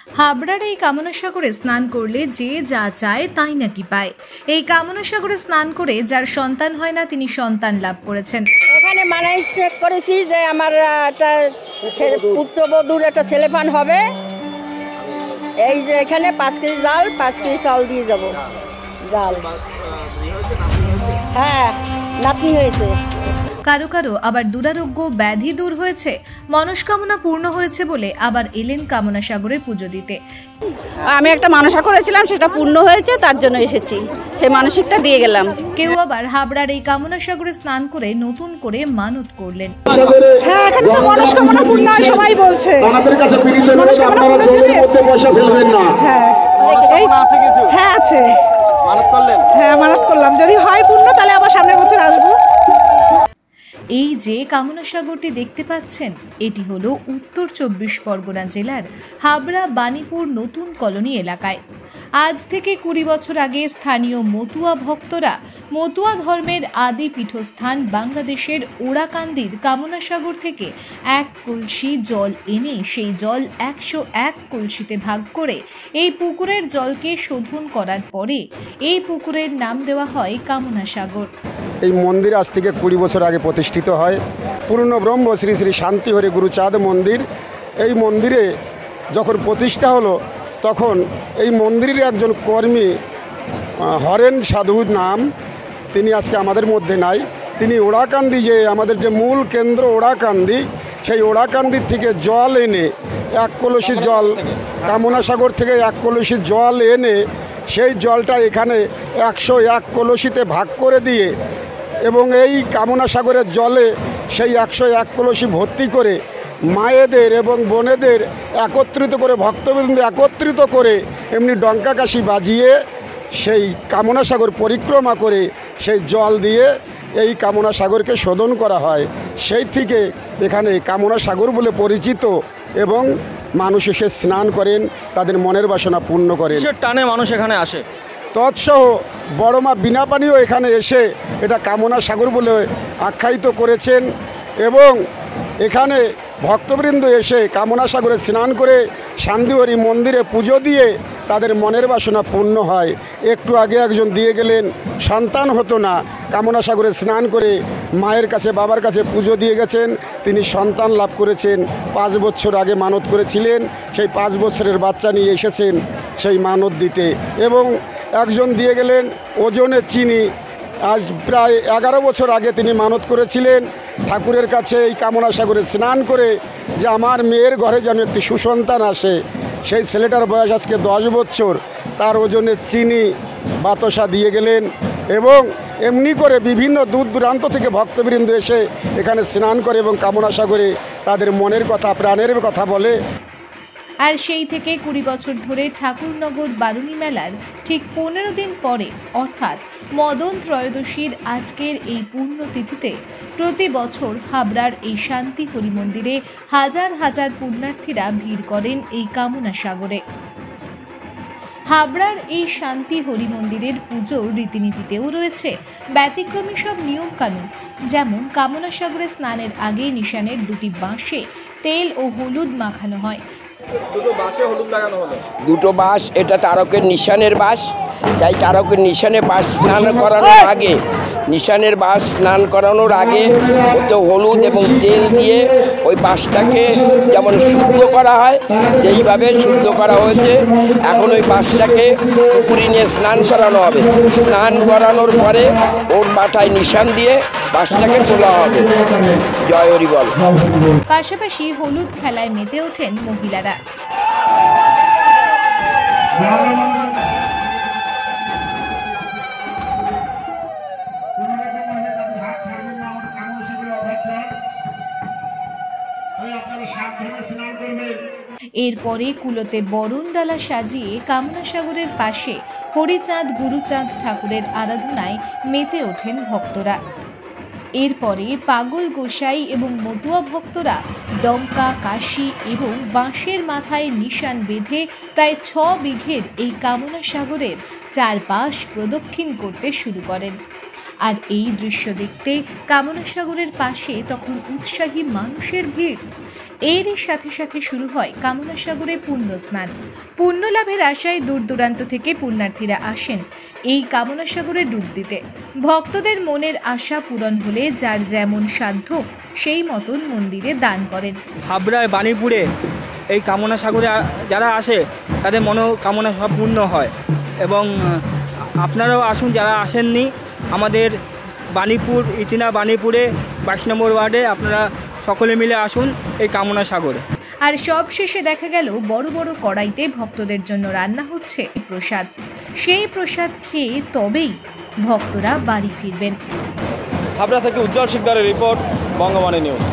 হাবড়ার এই কামনা সাগরে স্নান করলে যে যা চায় তাই নাকি পায়। এই কামনা সাগরে স্নান করে যার সন্তান হয় না তিনি সন্তান লাভ করেছেন। এখানে মানাই চেক করেছি যে আমার একটা পুত্রবধূর একটা ছেলেপান হবে। এই যে এখানে 5 কেজি জাল 5 কেজি চাউল দিয়ে যাব। জাল হ্যাঁ নাতনি হয়েছে। কারো কারো আবার দুরারোগ্য ব্যাধি দূর হয়েছে, মনস্কামনা পূর্ণ হয়েছে বলে আবার এলেন কামনা সাগরে পুজো দিতে। আমি একটা মানসা করেছিলাম, সেটা পূর্ণ হয়েছে, তার জন্য এসেছি, সেই মানসিকটা দিয়ে গেলাম। কেউ আবার হাবড়ার এই কামনা সাগরে স্নান করে নতুন করে মানত করলেন। হ্যাঁ এখানে তো মনস্কামনা পূর্ণ হয় সবাই বলছে। আমাদের কাছে পিড়িতে আপনারা জলের মধ্যে পয়সা ফেলবেন না। হ্যাঁ আছে কিছু? হ্যাঁ আছে। মানত করলেন? হ্যাঁ মানত করলাম, যদি হয় পূর্ণ তাহলে আবার সামনের বছর আসবো। এই যে কামনা সাগরটি দেখতে পাচ্ছেন এটি হলো উত্তর 24 পরগনা জেলার হাবড়া বাণীপুর নতুন কলোনি এলাকায়। আজ থেকে 20 বছর আগে স্থানীয় মতুয়া ভক্তরা মতুয়া ধর্মের আদি পীঠস্থান বাংলাদেশের ওড়াকান্দির কামনা সাগর থেকে 1 কলসি জল এনে সেই জল 101 কলসিতে ভাগ করে এই পুকুরের জলকে শোধন করার পরে এই পুকুরের নাম দেওয়া হয় কামনা সাগর। এই মন্দির আজ থেকে 20 বছর আগে প্রতিষ্ঠিত হয়। পূর্ণ ব্রহ্ম শ্রী শ্রী শান্তিহরি গুরুচাঁদ মন্দির। এই মন্দিরে যখন প্রতিষ্ঠা হলো তখন এই মন্দিরের একজন কর্মী হরেন সাধুর নাম, তিনি আজকে আমাদের মধ্যে নাই। তিনি ওড়াকান্দি, যে আমাদের যে মূল কেন্দ্র ওড়াকান্দি, সেই ওড়াকান্দির থেকে জল এনে 1 কলসি জল, কামনা সাগর থেকে 1 কলসি জল এনে সেই জলটা এখানে 101 কলসিতে ভাগ করে দিয়ে এবং এই কামনা সাগরের জলে সেই 101 কলসি ভর্তি করে মায়েদের এবং বোনেদের একত্রিত করে, ভক্তবৃন্দ একত্রিত করে এমনি ডঙ্কা কাশি বাজিয়ে সেই কামনা সাগর পরিক্রমা করে সেই জল দিয়ে এই কামনা সাগরকে শোধন করা হয়। সেই থেকে এখানে কামনা সাগর বলে পরিচিত এবং মানুষ এসে স্নান করেন, তাদের মনের বাসনা পূর্ণ করেন। টানে মানুষ এখানে আসে। তৎসহ বড় মা বিনা পানিও এখানে এসে এটা কামনা সাগর বলে আখ্যায়িত করেছেন এবং এখানে ভক্তবৃন্দ এসে কামনা সাগরে স্নান করে শান্তিহরি মন্দিরে পুজো দিয়ে তাদের মনের বাসনা পূর্ণ হয়। একটু আগে একজন দিয়ে গেলেন, সন্তান হতো না, কামনা সাগরে স্নান করে মায়ের কাছে বাবার কাছে পুজো দিয়ে গেছেন, তিনি সন্তান লাভ করেছেন। 5 বছর আগে মানত করেছিলেন, সেই 5 বছরের বাচ্চা নিয়ে এসেছেন সেই মানত দিতে। এবং একজন দিয়ে গেলেন ওজনে চিনি, আজ প্রায় 11 বছর আগে তিনি মানত করেছিলেন ঠাকুরের কাছে এই কামনা সাগরে স্নান করে যে আমার মেয়ের ঘরে যেন একটি সুসন্তান আসে। সেই ছেলেটার বয়স আজকে 10 বছর, তার ওজনে চিনি বাতাসা দিয়ে গেলেন এবং এমনি করে বিভিন্ন দূর দূরান্ত থেকে ভক্তবৃন্দ এসে এখানে স্নান করে এবং কামনা সাগরে তাদের মনের কথা প্রাণের কথা বলে। আর সেই থেকে 20 বছর ধরে ঠাকুরনগর বারুণী মেলার ঠিক 15 দিন পরে অর্থাৎ মদন ত্রয়োদশীর আজকের এই পুণ্যতিথিতে প্রতি বছর হাবড়ার এই শান্তি হরি মন্দিরে হাজার হাজার পুণ্যার্থীরা ভিড় করেন এই কামনা সাগরে। হাবড়ার এই শান্তি হরি মন্দিরের পুজোর রীতিনীতিতেও রয়েছে ব্যতিক্রমী সব নিয়মকানুন। যেমন কামনা সাগরে স্নানের আগে নিশানের 2টি বাঁশে তেল ও হলুদ মাখানো হয়। দুটো বাঁশ, এটা তারকের নিশানের বাঁশ, তাই তারকের নিশানে বাঁশ স্নান করানোর আগে, নিশানের বাঁশ স্নান করানোর আগে ওতে হলুদ এবং তেল দিয়ে ওই বাঁশটাকে যেমন শুদ্ধ করা হয় যেইভাবে শুদ্ধ করা হয়েছে। এখন ওই বাঁশটাকে পুকুরে নিয়ে স্নান করানো হবে। স্নান করানোর পরে ওর মাথায় নিশান দিয়ে বাঁশটাকে তোলা হবে। জয় হরি বল। পাশাপাশি হলুদ খেলায় মেতে ওঠেন মহিলারা। এরপরে কুলোতে বরণডালা সাজিয়ে কামনা সাগরের পাশে হরিচাঁদ গুরুচাঁদ ঠাকুরের আরাধনায় মেতে ওঠেন ভক্তরা। এরপরে পাগল গোসাই এবং মতুয়া ভক্তরা ডঙ্কা কাশি এবং বাঁশের মাথায় নিশান বেঁধে প্রায় 6 বিঘের এই কামনা সাগরের চারপাশ প্রদক্ষিণ করতে শুরু করেন। আর এই দৃশ্য দেখতে কামনা সাগরের পাশে তখন উৎসাহী মানুষের ভিড়। এরই সাথে সাথে শুরু হয় কামনা সাগরে পুণ্য স্নান। পুণ্য লাভের আশায় দূর দূরান্ত থেকে পুণ্যার্থীরা আসেন এই কামনা সাগরে ডুব দিতে। ভক্তদের মনের আশা পূরণ হলে যার যেমন সাধ্য সেই মতন মন্দিরে দান করেন। হাবড়ায় বাণীপুরে এই কামনা সাগরে যারা আসে তাদের মনোকামনা সব পূর্ণ হয়। এবং আপনারাও আসুন, যারা আসেননি, আমাদের বাণীপুর ইতিনা বাণীপুরে 22 নম্বর ওয়ার্ডে আপনারা সকলে মিলে আসুন এই কামনা সাগরে। আর সব শেষে দেখা গেল বড় বড় কড়াইতে ভক্তদের জন্য রান্না হচ্ছে প্রসাদ। সেই প্রসাদ খেয়ে তবেই ভক্তরা বাড়ি ফিরবেন। হাবড়া থেকে উজ্জ্বল শিকদারের রিপোর্ট, বঙ্গবাণী নিউজ।